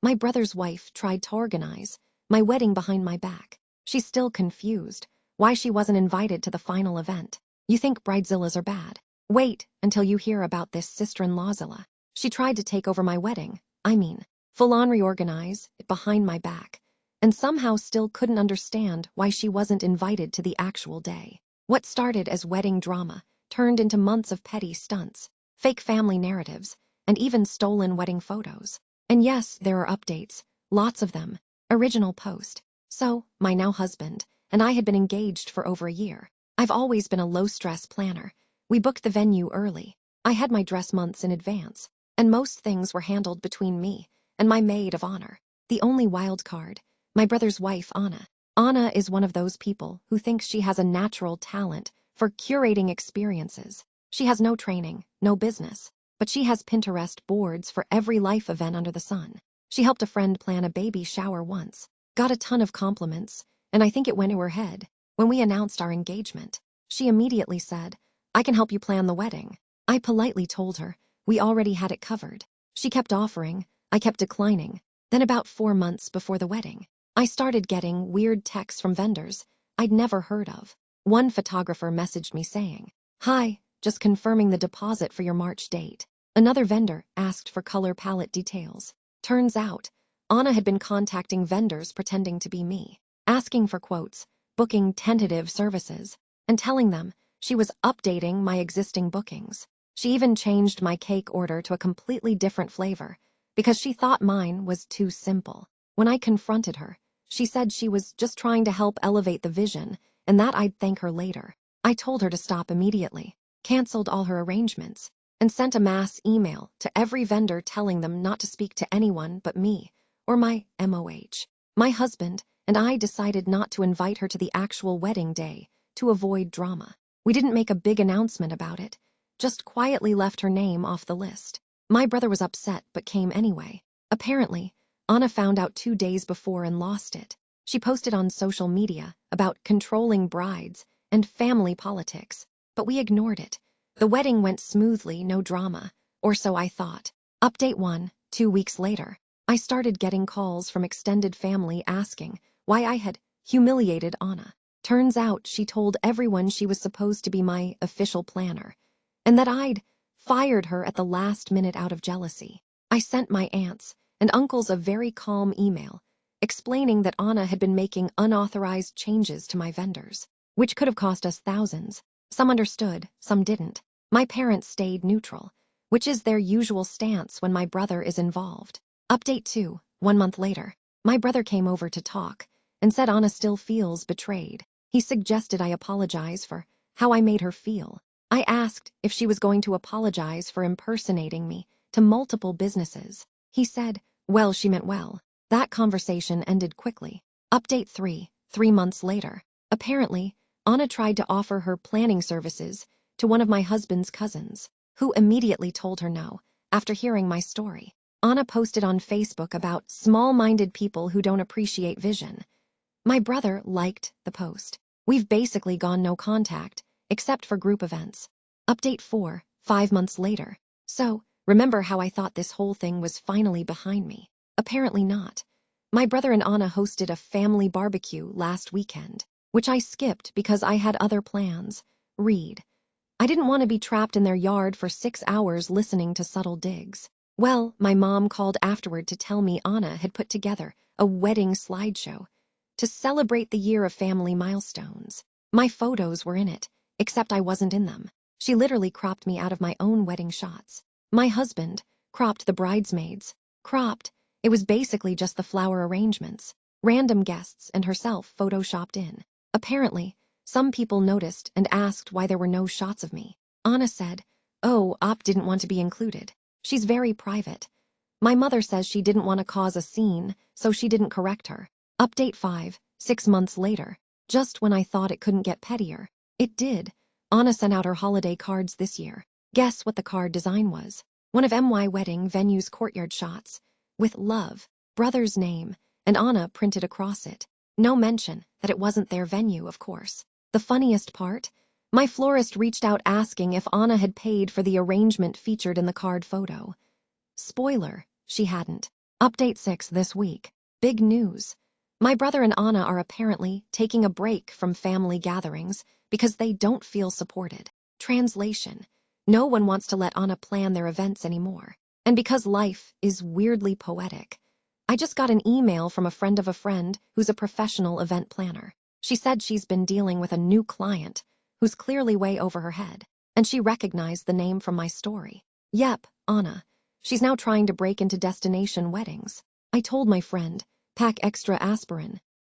My brother's wife tried to organize my wedding behind my back. She's still confused why she wasn't invited to the final event. You think bridezillas are bad? Wait until you hear about this sister-in-lawzilla. She tried to take over my wedding. Full-on reorganize it behind my back, and somehow still couldn't understand why she wasn't invited to the actual day. What started as wedding drama turned into months of petty stunts, fake family narratives, and even stolen wedding photos. And yes, there are updates, lots of them. Original post. So, my now husband and I had been engaged for over a year. I've always been a low-stress planner. We booked the venue early. I had my dress months in advance, and most things were handled between me and my maid of honor. The only wild card, my brother's wife, Anna. Anna is one of those people who thinks she has a natural talent for curating experiences. She has no training, no business, but she has Pinterest boards for every life event under the sun. She helped a friend plan a baby shower once, got a ton of compliments, and I think it went to her head. When we announced our engagement, she immediately said, "I can help you plan the wedding." I politely told her we already had it covered. She kept offering, I kept declining. Then about 4 months before the wedding, I started getting weird texts from vendors I'd never heard of. One photographer messaged me saying, "Hi, just confirming the deposit for your March date." Another vendor asked for color palette details. Turns out, Anna had been contacting vendors pretending to be me, asking for quotes, booking tentative services, and telling them she was updating my existing bookings. She even changed my cake order to a completely different flavor because she thought mine was too simple. When I confronted her, she said she was just trying to help elevate the vision and that I'd thank her later. I told her to stop immediately, canceled all her arrangements, and sent a mass email to every vendor telling them not to speak to anyone but me or my MOH. My husband and I decided not to invite her to the actual wedding day to avoid drama. We didn't make a big announcement about it, just quietly left her name off the list. My brother was upset but came anyway. Apparently, Anna found out 2 days before and lost it. She posted on social media about controlling brides and family politics, but we ignored it. The wedding went smoothly, no drama, or so I thought. Update 1, 2 weeks later, I started getting calls from extended family asking why I had humiliated Anna. Turns out she told everyone she was supposed to be my official planner, and that I'd fired her at the last minute out of jealousy. I sent my aunts and uncles a very calm email explaining that Anna had been making unauthorized changes to my vendors, which could have cost us thousands. Some understood, some didn't. My parents stayed neutral, which is their usual stance when my brother is involved. Update 2, 1 month later, my brother came over to talk and said Anna still feels betrayed. He suggested I apologize for how I made her feel. I asked if she was going to apologize for impersonating me to multiple businesses. He said, well, she meant well. That conversation ended quickly. Update 3, 3 months later. Apparently, Anna tried to offer her planning services to one of my husband's cousins, who immediately told her no after hearing my story. Anna posted on Facebook about small-minded people who don't appreciate vision. My brother liked the post. We've basically gone no contact, except for group events. Update 4, 5 months later. So, remember how I thought this whole thing was finally behind me? Apparently not. My brother and Anna hosted a family barbecue last weekend, which I skipped because I had other plans. Read. I didn't want to be trapped in their yard for 6 hours listening to subtle digs. Well, my mom called afterward to tell me Anna had put together a wedding slideshow to celebrate the year of family milestones. My photos were in it, except I wasn't in them. She literally cropped me out of my own wedding shots. My husband cropped the bridesmaids. Cropped, it was basically just the flower arrangements. Random guests and herself photoshopped in. Apparently, some people noticed and asked why there were no shots of me. Anna said, "Oh, Op didn't want to be included. She's very private." My mother says she didn't want to cause a scene, so she didn't correct her. Update 5, 6 months later. Just when I thought it couldn't get pettier, it did. Anna sent out her holiday cards this year. Guess what the card design was? One of MY wedding venue's courtyard shots, with love, brother's name, and Anna printed across it. No mention that it wasn't their venue, of course. The funniest part? My florist reached out asking if Anna had paid for the arrangement featured in the card photo. Spoiler, she hadn't. Update 6 this week. Big news. My brother and Anna are apparently taking a break from family gatherings because they don't feel supported. Translation. No one wants to let Anna plan their events anymore. And because life is weirdly poetic, I just got an email from a friend of a friend who's a professional event planner. She said she's been dealing with a new client who's clearly way over her head, and she recognized the name from my story. Yep, Anna. She's now trying to break into destination weddings. I told my friend, pack extra aspirin,